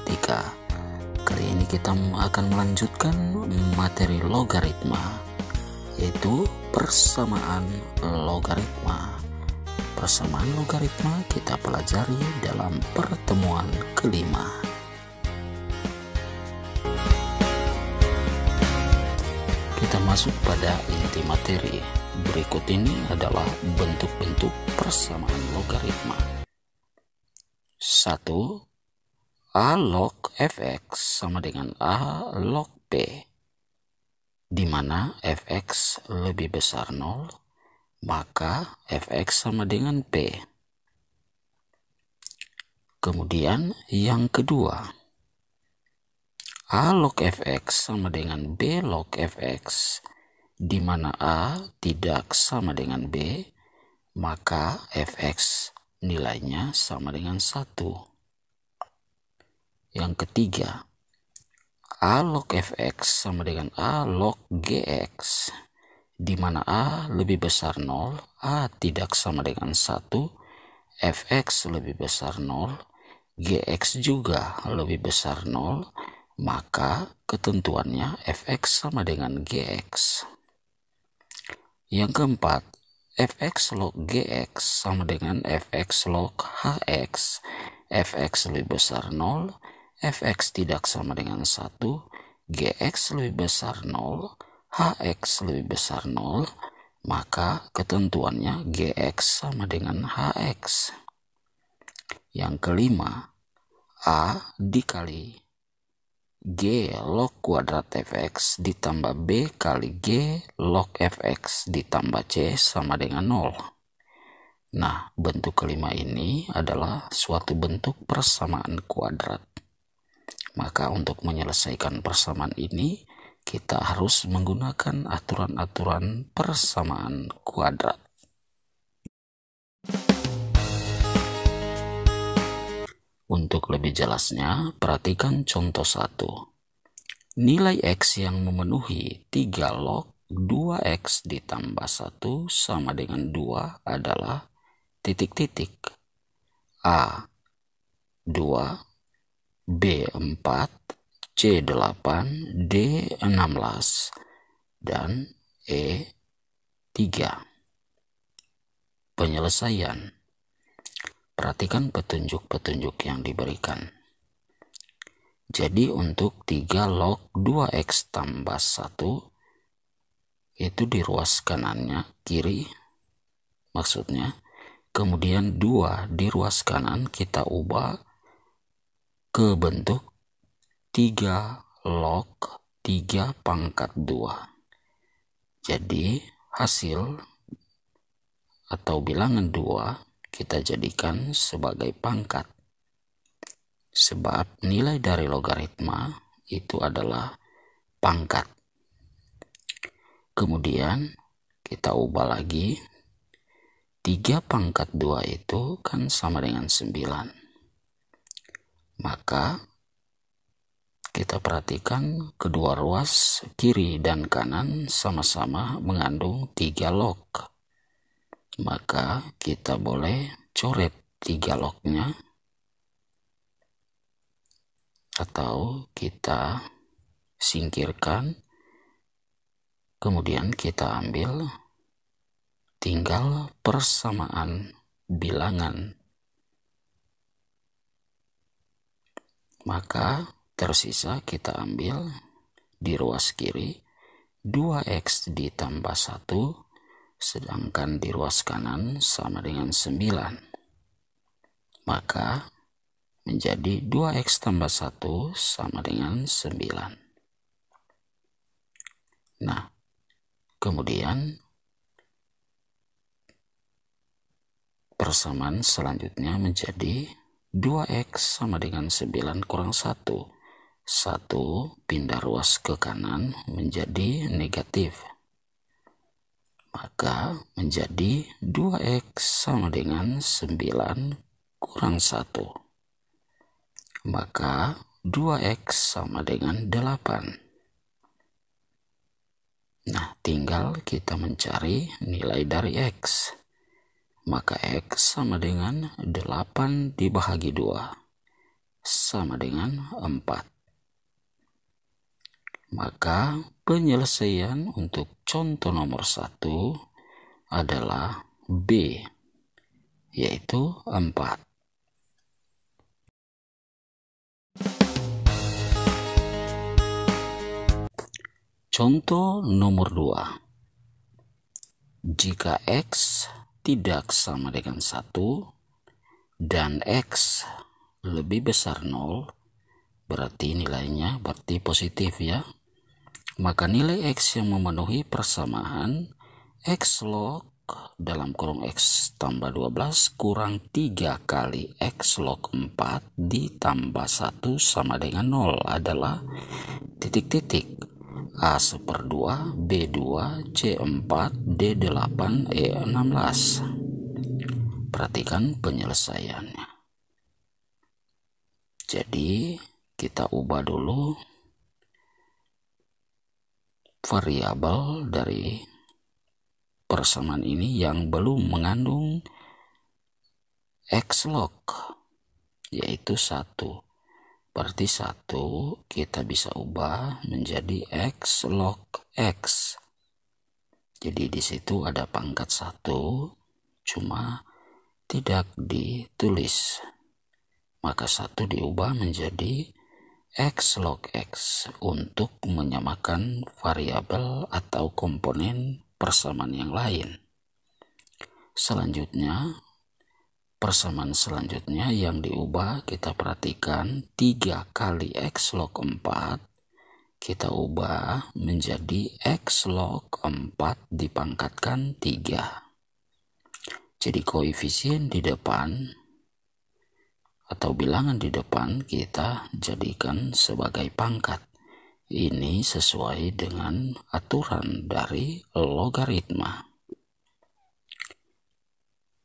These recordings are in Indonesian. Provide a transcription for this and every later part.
matematika. Kali ini kita akan melanjutkan materi logaritma, yaitu persamaan logaritma. Persamaan logaritma kita pelajari dalam pertemuan kelima. Kita masuk pada inti materi. Berikut ini adalah bentuk-bentuk persamaan logaritma. 1. A log fx sama dengan A log p, di mana fx lebih besar 0, maka fx sama dengan p. Kemudian yang kedua, A log fx sama dengan B log fx, di mana A tidak sama dengan B, maka fx nilainya sama dengan 1. Yang ketiga, A log fx sama dengan A log gx, di mana A lebih besar 0, A tidak sama dengan 1, fx lebih besar 0, gx juga lebih besar 0, maka ketentuannya fx sama dengan gx. Yang keempat, fx log gx sama dengan fx log hx, fx lebih besar 0, fx tidak sama dengan 1, gx lebih besar 0, hx lebih besar 0, maka ketentuannya gx sama dengan hx. Yang kelima, A dikali G log kuadrat fx ditambah B kali G log fx ditambah C sama dengan 0. Nah, bentuk kelima ini adalah suatu bentuk persamaan kuadrat. Maka untuk menyelesaikan persamaan ini, kita harus menggunakan aturan-aturan persamaan kuadrat. Untuk lebih jelasnya, perhatikan contoh 1. Nilai X yang memenuhi 3 log 2X ditambah 1 sama dengan 2 adalah titik-titik. A 2, B 4, C 8, D 16, dan E 3. Penyelesaian. Perhatikan petunjuk-petunjuk yang diberikan. Jadi untuk 3 log 2x tambah 1 itu di ruas kanannya kiri maksudnya. Kemudian 2 di ruas kanan kita ubah ke bentuk 3 log 3 pangkat 2. Jadi hasil atau bilangan 2 kita jadikan sebagai pangkat, sebab nilai dari logaritma itu adalah pangkat. Kemudian kita ubah lagi, 3 pangkat 2 itu kan sama dengan 9. Maka kita perhatikan kedua ruas kiri dan kanan sama-sama mengandung 3 log. Maka kita boleh coret 3 lognya, atau kita singkirkan, kemudian kita ambil tinggal persamaan bilangan. Maka tersisa kita ambil di ruas kiri 2x ditambah 1, sedangkan di ruas kanan sama dengan 9. Maka menjadi 2x tambah 1 sama dengan 9. Nah, kemudian persamaan selanjutnya menjadi 2x sama dengan 9 kurang 1. 1 pindah ruas ke kanan menjadi negatif. Maka menjadi 2x sama dengan 9 kurang 1. Maka 2x sama dengan 8. Nah, tinggal kita mencari nilai dari x. Maka x sama dengan 8 dibagi 2. sama dengan 4. Maka penyelesaian untuk contoh nomor 1 adalah B, yaitu 4. Contoh nomor 2. Jika X tidak sama dengan 1 dan X lebih besar 0, berarti nilainya positif ya. Maka nilai X yang memenuhi persamaan X log dalam kurung X tambah 12 kurang 3 kali X log 4 ditambah 1 sama dengan 0 adalah titik-titik A/2, B2, C4, D8, E16. Perhatikan penyelesaiannya. Jadi kita ubah dulu variabel dari persamaan ini yang belum mengandung X log, yaitu 1. Berarti 1 kita bisa ubah menjadi X log X. Jadi di situ ada pangkat 1, cuma tidak ditulis. Maka 1 diubah menjadi X log X untuk menyamakan variabel atau komponen persamaan yang lain. Selanjutnya, persamaan selanjutnya yang diubah kita perhatikan 3 kali X log 4 kita ubah menjadi X log 4 dipangkatkan 3. Jadi koefisien di depan atau bilangan di depan kita jadikan sebagai pangkat. Ini sesuai dengan aturan dari logaritma.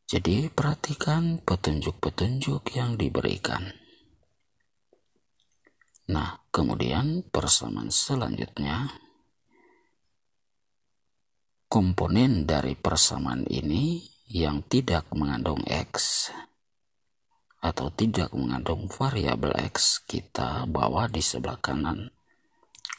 Jadi perhatikan petunjuk-petunjuk yang diberikan. Nah, kemudian persamaan selanjutnya, komponen dari persamaan ini yang tidak mengandung X atau tidak mengandung variabel X kita bawa di sebelah kanan.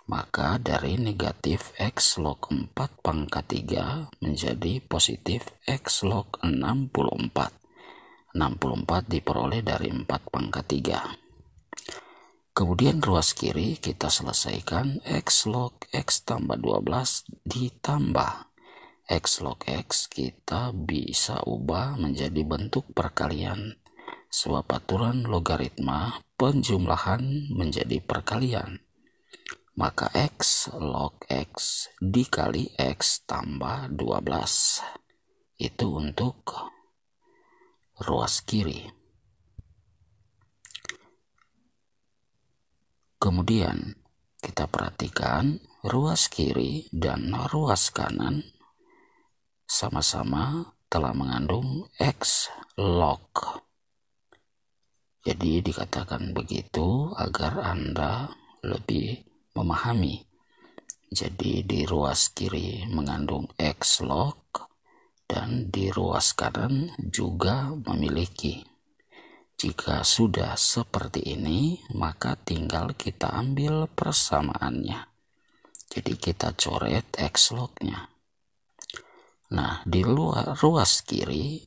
Maka dari negatif X log 4 pangkat 3 menjadi positif X log 64. 64 diperoleh dari 4 pangkat 3. Kemudian ruas kiri kita selesaikan X log X tambah 12 ditambah X log X kita bisa ubah menjadi bentuk perkalian. Sebab aturan logaritma penjumlahan menjadi perkalian. Maka X log X dikali X tambah 12. Itu untuk ruas kiri. Kemudian kita perhatikan ruas kiri dan ruas kanan sama-sama telah mengandung X log. Jadi dikatakan begitu agar Anda lebih memahami. Jadi di ruas kiri mengandung X log dan di ruas kanan juga memiliki. Jika sudah seperti ini, maka tinggal kita ambil persamaannya. Jadi kita coret X log-nya. Nah, di ruas kiri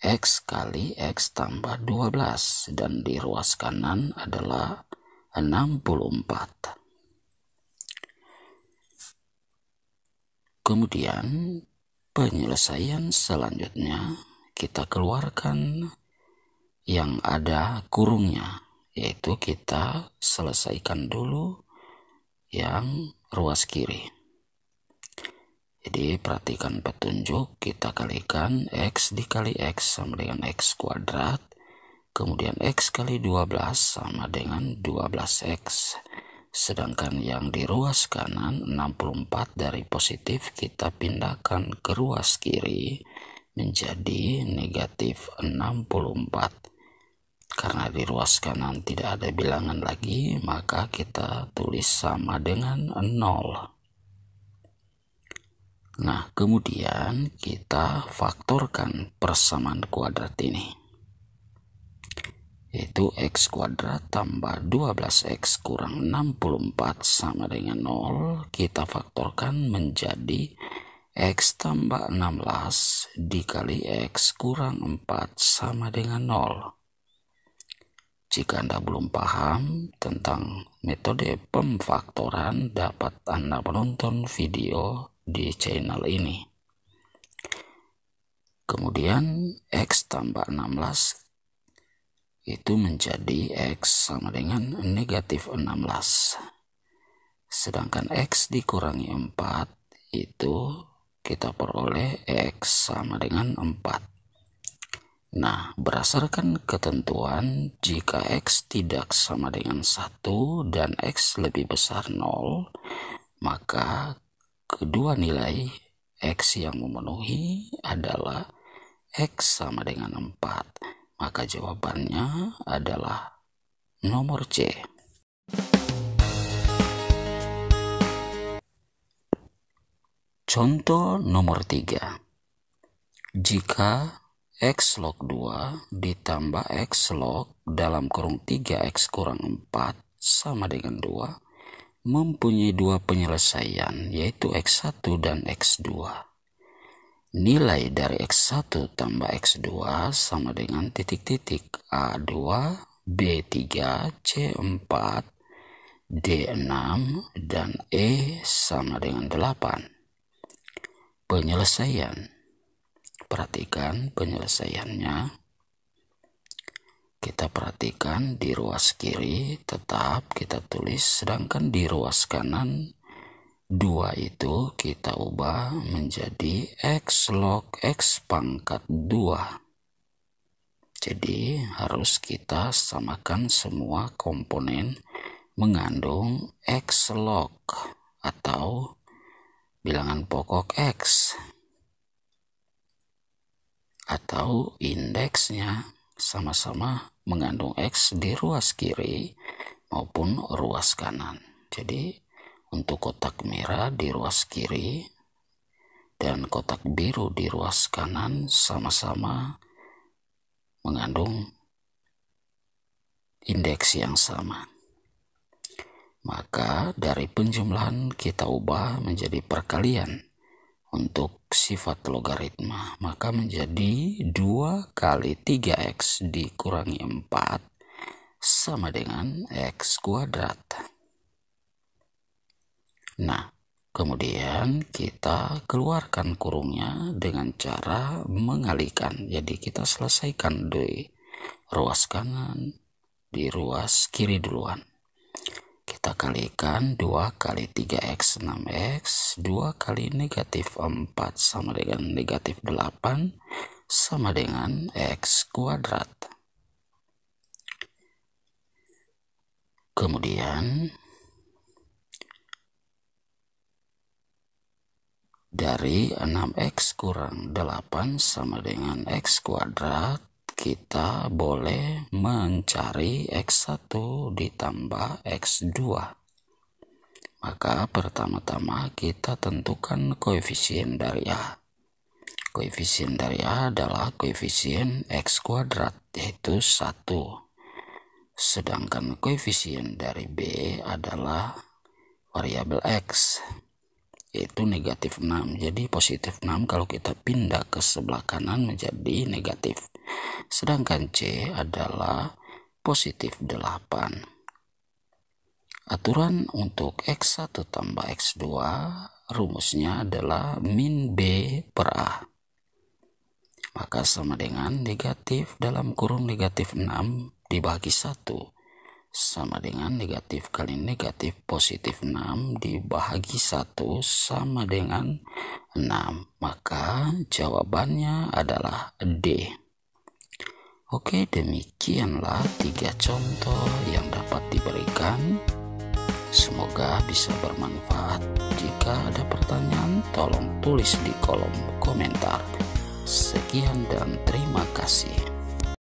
X kali X tambah 12 dan di ruas kanan adalah 64. Kemudian penyelesaian selanjutnya kita keluarkan yang ada kurungnya, yaitu kita selesaikan dulu yang ruas kiri. Jadi perhatikan petunjuk, kita kalikan X dikali X sama dengan X kuadrat, kemudian X kali 12 sama dengan 12X. Sedangkan yang di ruas kanan 64 dari positif kita pindahkan ke ruas kiri menjadi negatif 64. Karena di ruas kanan tidak ada bilangan lagi, maka kita tulis sama dengan 0. Nah, kemudian kita faktorkan persamaan kuadrat ini. yaitu X kuadrat tambah 12X kurang 64 sama dengan 0. Kita faktorkan menjadi X tambah 16 dikali X kurang 4 sama dengan 0. Jika Anda belum paham tentang metode pemfaktoran, dapat Anda menonton video di channel ini. Kemudian X tambah 16 itu menjadi X sama dengan negatif 16. Sedangkan X dikurangi 4 itu kita peroleh X sama dengan 4. Nah, berdasarkan ketentuan, jika X tidak sama dengan 1 dan X lebih besar 0, maka kedua nilai X yang memenuhi adalah X sama dengan 4. Maka jawabannya adalah nomor C. Contoh nomor 3. Jika X log 2 ditambah X log dalam kurung 3X kurang 4 sama dengan 2 mempunyai dua penyelesaian, yaitu X1 dan X2. Nilai dari X1 tambah X2 sama dengan titik-titik A2, B3, C4, D6, dan E sama dengan 8. Penyelesaian. Perhatikan penyelesaiannya. Kita perhatikan di ruas kiri tetap kita tulis, sedangkan di ruas kanan 2 itu kita ubah menjadi X log X pangkat 2. Jadi harus kita samakan semua komponen mengandung X log atau bilangan pokok X, atau indeksnya sama-sama mengandung X di ruas kiri maupun ruas kanan. Jadi untuk kotak merah di ruas kiri dan kotak biru di ruas kanan sama-sama mengandung indeks yang sama. Maka dari penjumlahan kita ubah menjadi perkalian. Untuk sifat logaritma, maka menjadi 2 kali 3X dikurangi 4 sama dengan X kuadrat. Nah, kemudian kita keluarkan kurungnya dengan cara mengalihkan. Jadi kita selesaikan di ruas kanan, di ruas kiri duluan. Kita kalikan 2 kali 3X 6X, 2 kali negatif 4 sama dengan negatif 8 sama dengan X kuadrat. Kemudian dari 6X kurang 8 sama dengan X kuadrat, kita boleh mencari X1 ditambah X2. Maka pertama-tama kita tentukan koefisien dari A. Koefisien dari A adalah koefisien X kuadrat, yaitu 1. Sedangkan koefisien dari B adalah variabel X, yaitu negatif 6. Jadi positif 6 kalau kita pindah ke sebelah kanan menjadi negatif. Sedangkan C adalah positif 8. Aturan untuk X1 tambah X2 rumusnya adalah min B per A. Maka sama dengan negatif dalam kurung negatif 6 dibagi 1 sama dengan negatif kali negatif positif 6 dibagi 1 sama dengan 6. Maka jawabannya adalah D. Oke, demikianlah 3 contoh yang dapat diberikan. Semoga bisa bermanfaat. Jika ada pertanyaan, tolong tulis di kolom komentar. Sekian dan terima kasih.